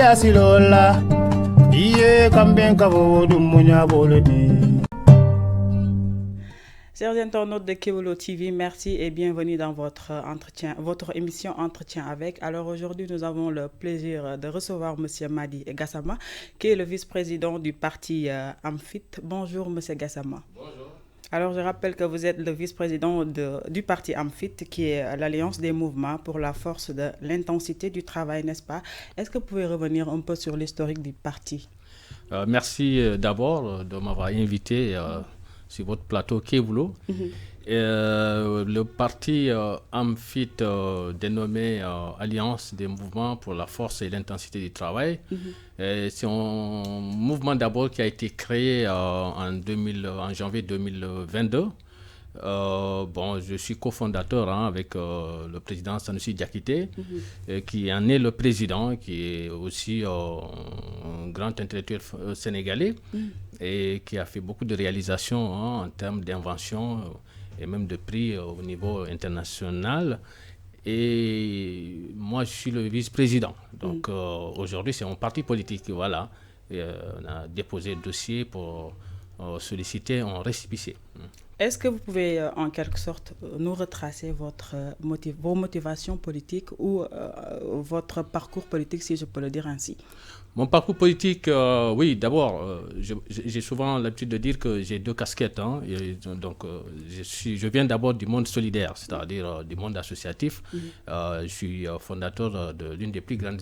siyasi lola iye kamben kavo dumunya boledi. Chers internautes de Kewolo TV, merci et bienvenue dans votre émission Entretien avec. Alors aujourd'hui, nous avons le plaisir de recevoir M. Madi Gassama, qui est le vice-président du parti Amfit. Bonjour M. Gassama. Bonjour. Alors je rappelle que vous êtes le vice-président du parti Amfit, qui est l'Alliance des mouvements pour la force de l'intensité du travail, n'est-ce pas? Est-ce que vous pouvez revenir un peu sur l'historique du parti? Merci d'abord de m'avoir invité sur votre plateau Kewolo. Le parti Amfit, dénommé Alliance des mouvements pour la force et l'intensité du travail, c'est un mouvement d'abord qui a été créé en janvier 2022. Je suis cofondateur avec le président Sanusi Diakité, qui en est le président, qui est aussi un grand intellectuel sénégalais et qui a fait beaucoup de réalisations en termes d'invention et même de prix au niveau international. Et moi, je suis le vice-président. Donc aujourd'hui, c'est un parti politique. Voilà. Et, on a déposé le dossier pour solliciter un récépissé. Est-ce que vous pouvez en quelque sorte nous retracer vos motivations politiques ou votre parcours politique, si je peux le dire ainsi? Mon parcours politique, oui, d'abord, j'ai souvent l'habitude de dire que j'ai deux casquettes. Je viens d'abord du monde solidaire, c'est-à-dire du monde associatif. Je suis fondateur de l'une des plus grandes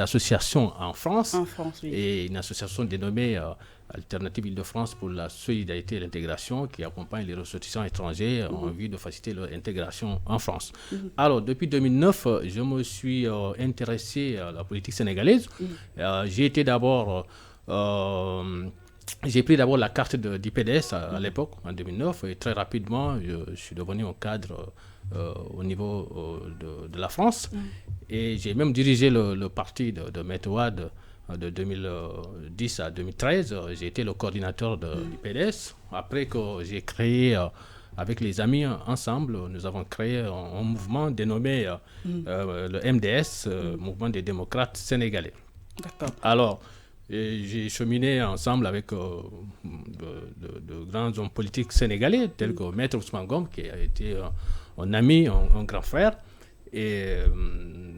associations en France. En France, oui. Et une association dénommée Alternative Île-de-France pour la solidarité et l'intégration, qui accompagne les ressortissants étrangers en vue de faciliter leur intégration en France. Alors, depuis 2009, je me suis intéressé à la politique sénégalaise. J'ai pris d'abord la carte du PDS à l'époque, en 2009, et très rapidement, je suis devenu un cadre au niveau de la France. Et j'ai même dirigé le parti de Maître Wade de 2010 à 2013. J'ai été le coordinateur du PDS. Après que j'ai créé, avec les amis ensemble, nous avons créé un mouvement dénommé le MDS, Mouvement des démocrates sénégalais. D'accord. Alors, j'ai cheminé ensemble avec de grands hommes politiques sénégalais, tels que Maître Ousmane Ngom, qui a été un ami, un grand frère, et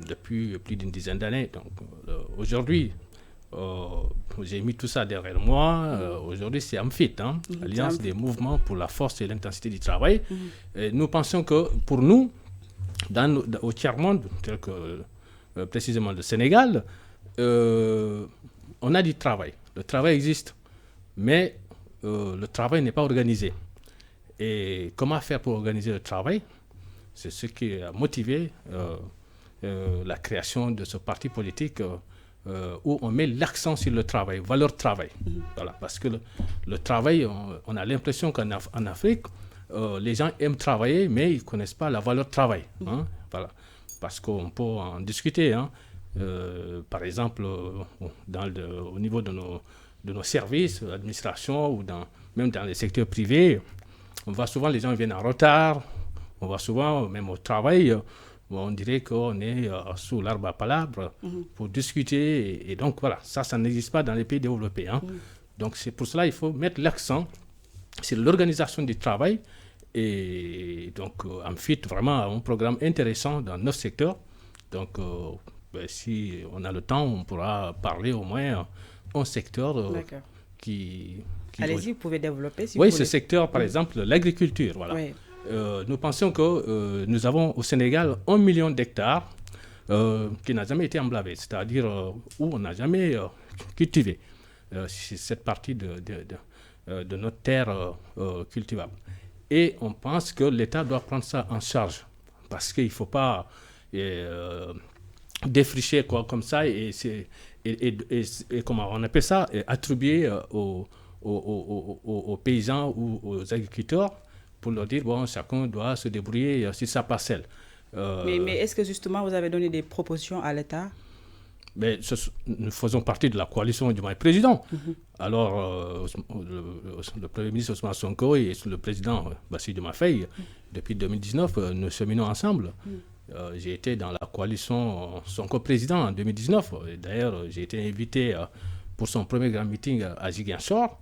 depuis plus d'une dizaine d'années. Donc, aujourd'hui, j'ai mis tout ça derrière moi. Aujourd'hui, c'est Amfit, Alliance des mouvements pour la force et l'intensité du travail. Et nous pensons que pour nous, au tiers-monde, tel que précisément le Sénégal, on a du travail. Le travail existe, mais le travail n'est pas organisé. Et comment faire pour organiser le travail? C'est ce qui a motivé la création de ce parti politique où on met l'accent sur le travail, valeur travail. Voilà, parce que le travail, on a l'impression qu'en Afrique, les gens aiment travailler, mais ils ne connaissent pas la valeur travail. Voilà, parce qu'on peut en discuter. Par exemple, au niveau de nos services, l'administration, ou même dans les secteurs privés, on voit souvent les gens viennent en retard. On voit souvent, même au travail, on dirait qu'on est sous l'arbre à palabres pour discuter. Et donc, voilà, ça n'existe pas dans les pays développés. Donc, c'est pour cela qu'il faut mettre l'accent sur l'organisation du travail. Et donc, Amfit, vraiment, a un programme intéressant dans 9 secteurs. Donc, si on a le temps, on pourra parler au moins un secteur qui... Allez-y, vous pouvez développer si oui, vous voulez. Ce secteur, par exemple, l'agriculture. Voilà. Oui. Nous pensons que nous avons au Sénégal 1 million d'hectares qui n'a jamais été emblavé, c'est-à-dire où on n'a jamais cultivé cette partie de notre terre cultivable. Et on pense que l'État doit prendre ça en charge parce qu'il ne faut pas défricher comme ça et comment on appelle ça, attribuer aux paysans ou aux agriculteurs pour leur dire, bon, chacun doit se débrouiller sur sa parcelle. Mais est-ce que justement vous avez donné des propositions à l'État? Mais nous faisons partie de la coalition du président. Alors, le Premier ministre Ousmane Sonko et le président Bassirou Diomaye Faye, depuis 2019, nous cheminons ensemble. J'ai été dans la coalition Sonko Président en 2019. D'ailleurs, j'ai été invité pour son premier grand meeting à Ziguinchor.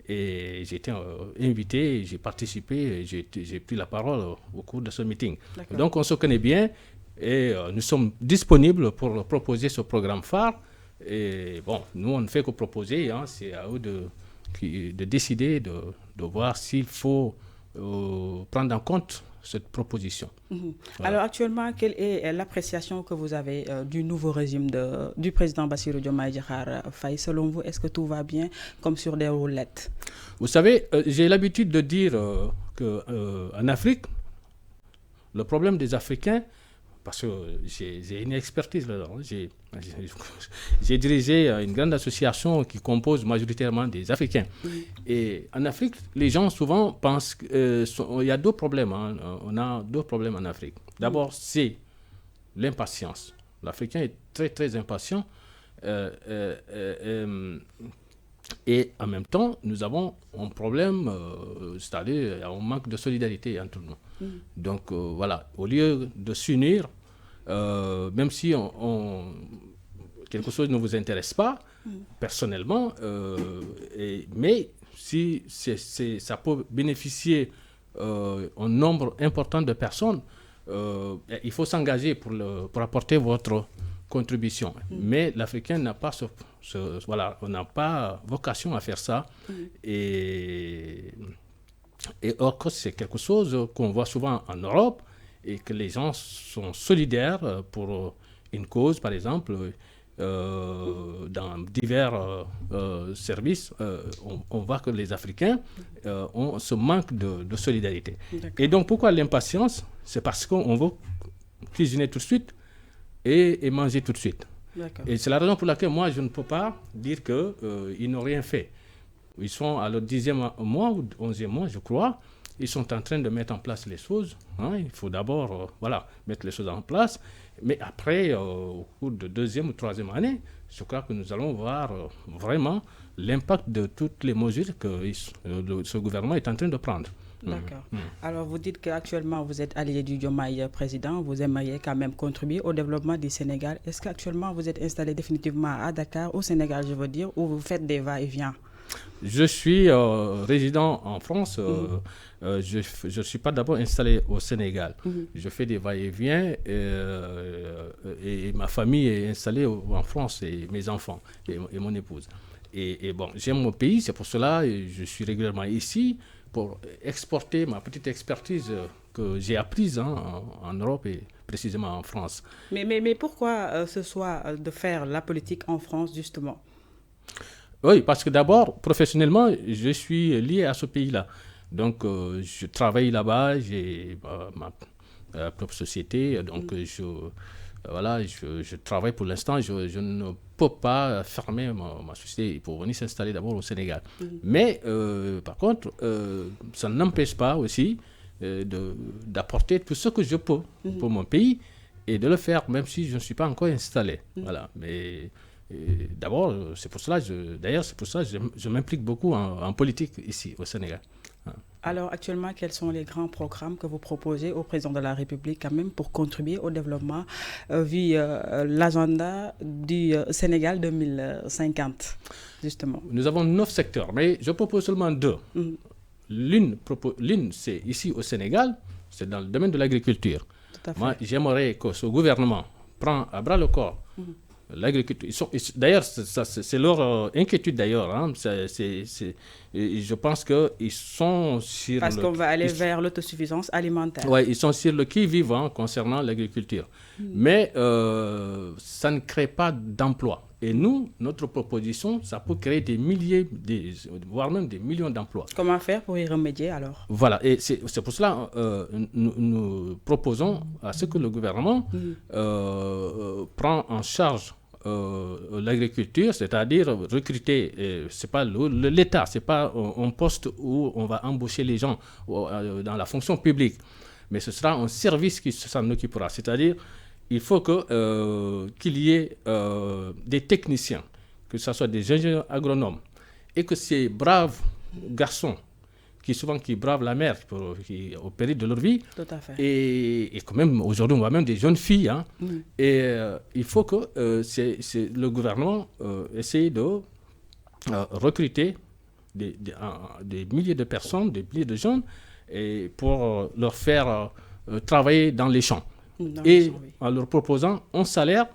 Et j'ai été invité, j'ai participé, j'ai pris la parole au cours de ce meeting. Donc on se connaît bien et nous sommes disponibles pour proposer ce programme phare. Et bon, nous on ne fait que proposer, hein, c'est à eux de décider, de voir s'il faut prendre en compte cette proposition. Voilà. Alors actuellement, quelle est l'appréciation que vous avez du nouveau régime du président Bassirou Diomaye Diakhar Faye? Selon vous, est-ce que tout va bien comme sur des roulettes? Vous savez, j'ai l'habitude de dire qu'en Afrique, le problème des Africains, parce que j'ai une expertise là-dedans, j'ai dirigé une grande association qui compose majoritairement des Africains. Et en Afrique, les gens souvent pensent qu'il y a deux problèmes. Hein. On a deux problèmes en Afrique. D'abord, c'est l'impatience. L'Africain est très, très impatient. Et en même temps, nous avons un problème, c'est-à-dire un manque de solidarité entre nous. Donc voilà, au lieu de s'unir, même si quelque chose ne vous intéresse pas, personnellement, mais si ça peut bénéficier un nombre important de personnes, il faut s'engager pour apporter votre contribution. Mais l'Africain n'a pas voilà, on n'a pas vocation à faire ça. Et or, c'est quelque chose qu'on voit souvent en Europe et que les gens sont solidaires pour une cause, par exemple, dans divers services, on voit que les Africains ont ce manque de solidarité. Et donc, pourquoi l'impatience? C'est parce qu'on veut cuisiner tout de suite et manger tout de suite. Et c'est la raison pour laquelle moi, je ne peux pas dire qu'ils n'ont rien fait. Ils sont à leur 10e mois ou 11e mois, je crois. Ils sont en train de mettre en place les choses. Hein. Il faut d'abord mettre les choses en place. Mais après, au cours de 2e ou 3e année, je crois que nous allons voir vraiment l'impact de toutes les mesures que ce gouvernement est en train de prendre. D'accord. Alors, vous dites qu'actuellement, vous êtes allié du Diomaye président. Vous aimeriez quand même contribuer au développement du Sénégal. Est-ce qu'actuellement, vous êtes installé définitivement à Dakar, au Sénégal, je veux dire, ou vous faites des va-et-vient? Je suis résident en France. Je ne suis pas d'abord installé au Sénégal. Je fais des va-et-vient et ma famille est installée en France, et mes enfants et mon épouse. Et bon, j'aime mon pays, c'est pour cela que je suis régulièrement ici pour exporter ma petite expertise que j'ai apprise en Europe et précisément en France. Mais pourquoi ce choix de faire la politique en France, justement? Oui, parce que d'abord, professionnellement, je suis lié à ce pays-là. Donc, je travaille là-bas, j'ai ma propre société, donc je travaille pour l'instant. Je ne peux pas fermer ma société pour venir s'installer d'abord au Sénégal. Mais, par contre, ça n'empêche pas aussi d'apporter tout ce que je peux pour mon pays et de le faire, même si je ne suis pas encore installé. Voilà, mais... D'abord, c'est pour cela que je m'implique beaucoup en politique ici au Sénégal. Alors actuellement, quels sont les grands programmes que vous proposez au président de la République quand même pour contribuer au développement via l'agenda du Sénégal 2050, justement? Nous avons 9 secteurs, mais je propose seulement 2. L'une, c'est ici au Sénégal, c'est dans le domaine de l'agriculture. Moi, j'aimerais que ce gouvernement prenne à bras le corps l'agriculture. D'ailleurs, c'est leur inquiétude d'ailleurs. Hein. Je pense qu'ils sont sur... Parce qu'on va aller vers l'autosuffisance alimentaire. Oui, ils sont sur le qui-vive concernant l'agriculture. Mais ça ne crée pas d'emplois. Et nous, notre proposition, ça peut créer des milliers, voire même des millions d'emplois. Comment faire pour y remédier alors? Voilà, et c'est pour cela que nous proposons à ce que le gouvernement prend en charge l'agriculture, c'est-à-dire recruter, c'est pas l'État, c'est pas un poste où on va embaucher les gens dans la fonction publique, mais ce sera un service qui s'en occupera, c'est-à-dire il faut qu'il y ait des techniciens, que ce soit des ingénieurs agronomes, et que ces braves garçons qui bravent la mer au péril de leur vie. Tout à fait. Et quand même, aujourd'hui, on voit même des jeunes filles. Hein. Et il faut que le gouvernement essaye de recruter des milliers de personnes, des milliers de jeunes, et pour leur faire travailler dans les champs. En leur proposant un salaire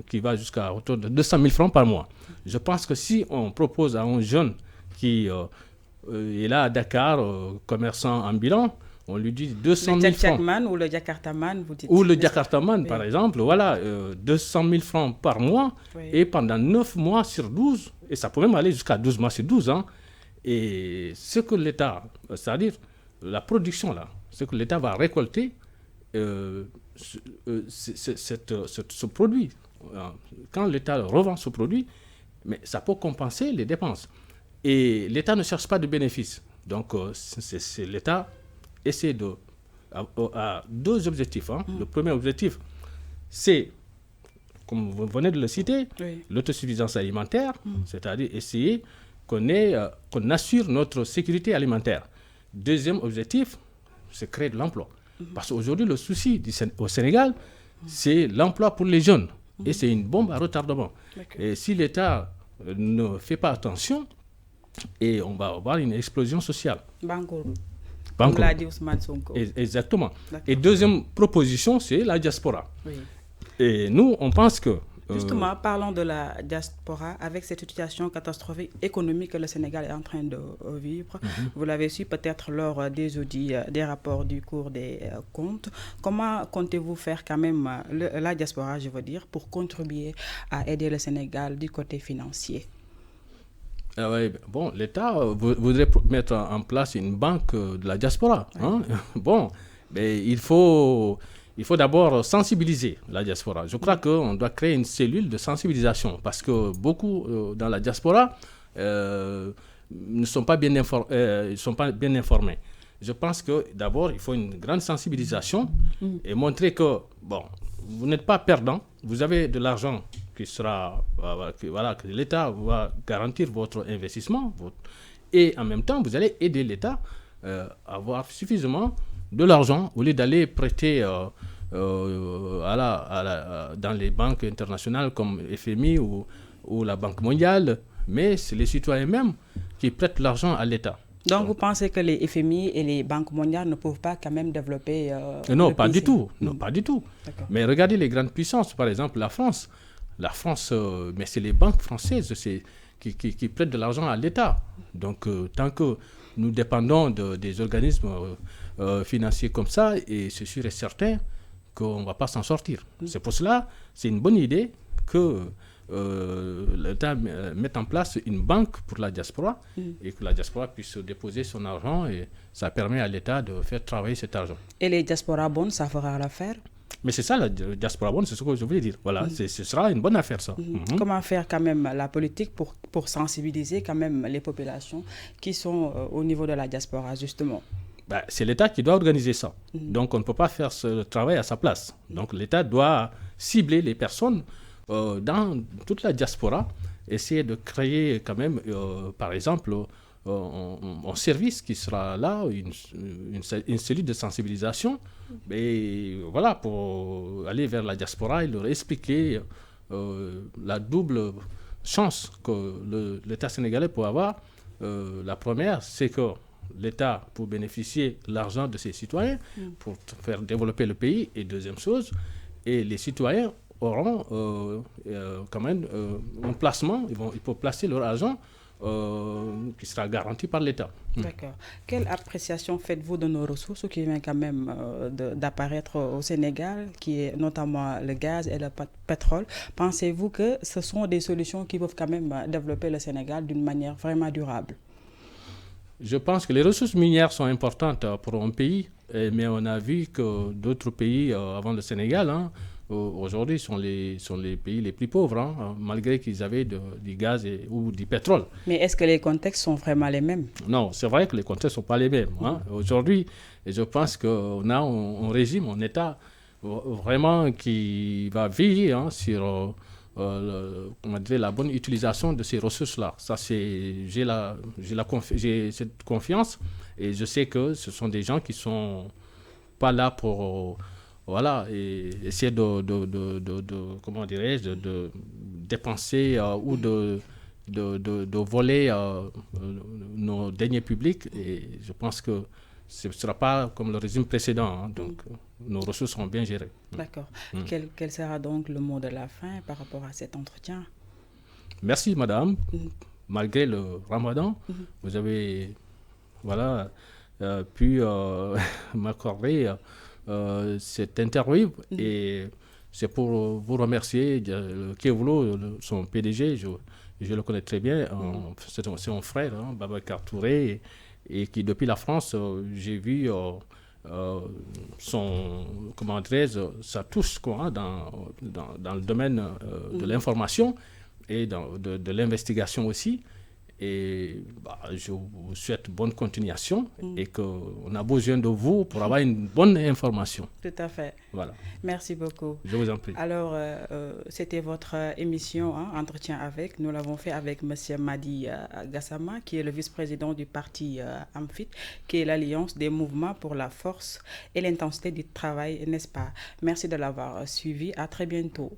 qui va jusqu'à autour de 200 000 francs par mois. Je pense que si on propose à un jeune qui est là à Dakar, commerçant ambulant, on lui dit 200 000 francs. Ou le Jakartaman, vous dites. Ou le Jakartaman, par exemple, voilà, 200 000 francs par mois, et pendant 9 mois sur 12, et ça peut même aller jusqu'à 12 mois sur 12 ans. Et ce que l'État, c'est-à-dire la production, là, ce que l'État va récolter, ce produit, quand l'État revend ce produit, mais ça peut compenser les dépenses. Et l'État ne cherche pas de bénéfices. Donc, l'État essaie à deux objectifs. Hein. Le premier objectif, c'est, comme vous venez de le citer, l'autosuffisance alimentaire, c'est-à-dire essayer qu'on assure notre sécurité alimentaire. Deuxième objectif, c'est créer de l'emploi. Parce qu'aujourd'hui, le souci au Sénégal, c'est l'emploi pour les jeunes. Et c'est une bombe à retardement. Et si l'État ne fait pas attention, et on va avoir une explosion sociale. Comme l'a dit Ousmane Sonko. Exactement. Et deuxième proposition, c'est la diaspora. Et nous, on pense que... Justement, parlons de la diaspora avec cette situation catastrophique économique que le Sénégal est en train de vivre. Vous l'avez su peut-être lors des audits, des rapports du cours des comptes. Comment comptez-vous faire quand même la diaspora, je veux dire, pour contribuer à aider le Sénégal du côté financier? Bon, l'État voudrait mettre en place une banque de la diaspora. Hein? Bon, mais il faut d'abord sensibiliser la diaspora. Je crois qu'on doit créer une cellule de sensibilisation parce que beaucoup dans la diaspora ne sont pas bien informés. Je pense que d'abord, il faut une grande sensibilisation et montrer que, bon, vous n'êtes pas perdant, vous avez de l'argent qui sera, que l'État va garantir votre investissement et en même temps, vous allez aider l'État à avoir suffisamment de l'argent au lieu d'aller prêter dans les banques internationales comme FMI ou la Banque mondiale, mais c'est les citoyens même qui prêtent l'argent à l'État. Donc vous pensez que les FMI et les banques mondiales ne peuvent pas quand même développer Non, pas du tout. Non, pas du tout. Mais regardez les grandes puissances, par exemple la France. La France, mais c'est les banques françaises qui prêtent de l'argent à l'État. Donc tant que nous dépendons des organismes financiers comme ça, et c'est sûr et certain qu'on ne va pas s'en sortir. C'est pour cela, c'est une bonne idée que l'État mette en place une banque pour la diaspora et que la diaspora puisse déposer son argent et ça permet à l'État de faire travailler cet argent. Et les diaspora bonds, ça fera l'affaire? Mais c'est ça, la diaspora bonne, c'est ce que je voulais dire. Voilà, ce sera une bonne affaire, ça. Comment faire quand même la politique pour sensibiliser quand même les populations qui sont au niveau de la diaspora, justement? C'est l'État qui doit organiser ça. Donc, on ne peut pas faire ce travail à sa place. Donc, l'État doit cibler les personnes dans toute la diaspora, essayer de créer quand même, par exemple, un service qui sera là, une cellule de sensibilisation, et voilà, pour aller vers la diaspora et leur expliquer la double chance que l'État sénégalais peut avoir. La première, c'est que l'État pour bénéficier de l'argent de ses citoyens pour faire développer le pays. Et deuxième chose, et les citoyens auront quand même un placement, ils peuvent placer leur argent qui sera garanti par l'État. D'accord. Quelle appréciation faites-vous de nos ressources qui viennent quand même d'apparaître au Sénégal, qui est notamment le gaz et le pétrole? Pensez-vous que ce sont des solutions qui peuvent quand même développer le Sénégal d'une manière vraiment durable? Je pense que les ressources minières sont importantes pour un pays, mais on a vu que d'autres pays avant le Sénégal, aujourd'hui, sont les pays les plus pauvres, malgré qu'ils avaient du gaz ou du pétrole. Mais est-ce que les contextes sont vraiment les mêmes? Non, c'est vrai que les contextes ne sont pas les mêmes. Aujourd'hui, je pense qu'on a un régime, un État vraiment qui va veiller sur comment dire, la bonne utilisation de ces ressources-là. Ça, j'ai cette confiance et je sais que ce sont des gens qui sont pas là pour voilà, et essayer comment dirais-je, de dépenser ou de voler nos deniers publics. Et je pense que ce ne sera pas comme le régime précédent. Hein, donc, nos ressources seront bien gérées. D'accord. Quel sera donc le mot de la fin par rapport à cet entretien? Merci, madame. Malgré le ramadan, vous avez voilà, pu m'accorder cette interview. Et c'est pour vous remercier. Kevolo, son PDG, je le connais très bien. C'est mon frère, hein, Babacar Touré. Et qui, depuis la France, j'ai vu comment dirais-je, ça touche quoi, dans le domaine de l'information et de l'investigation aussi. Et je vous souhaite bonne continuation et qu'on a besoin de vous pour avoir une bonne information. Tout à fait. Voilà. Merci beaucoup. Je vous en prie. Alors, c'était votre émission, hein, Entretien avec. Nous l'avons fait avec M. Madi Gassama, qui est le vice-président du parti AMFIT, qui est l'Alliance des mouvements pour la force et l'intensité du travail, n'est-ce pas? Merci de l'avoir suivi. À très bientôt.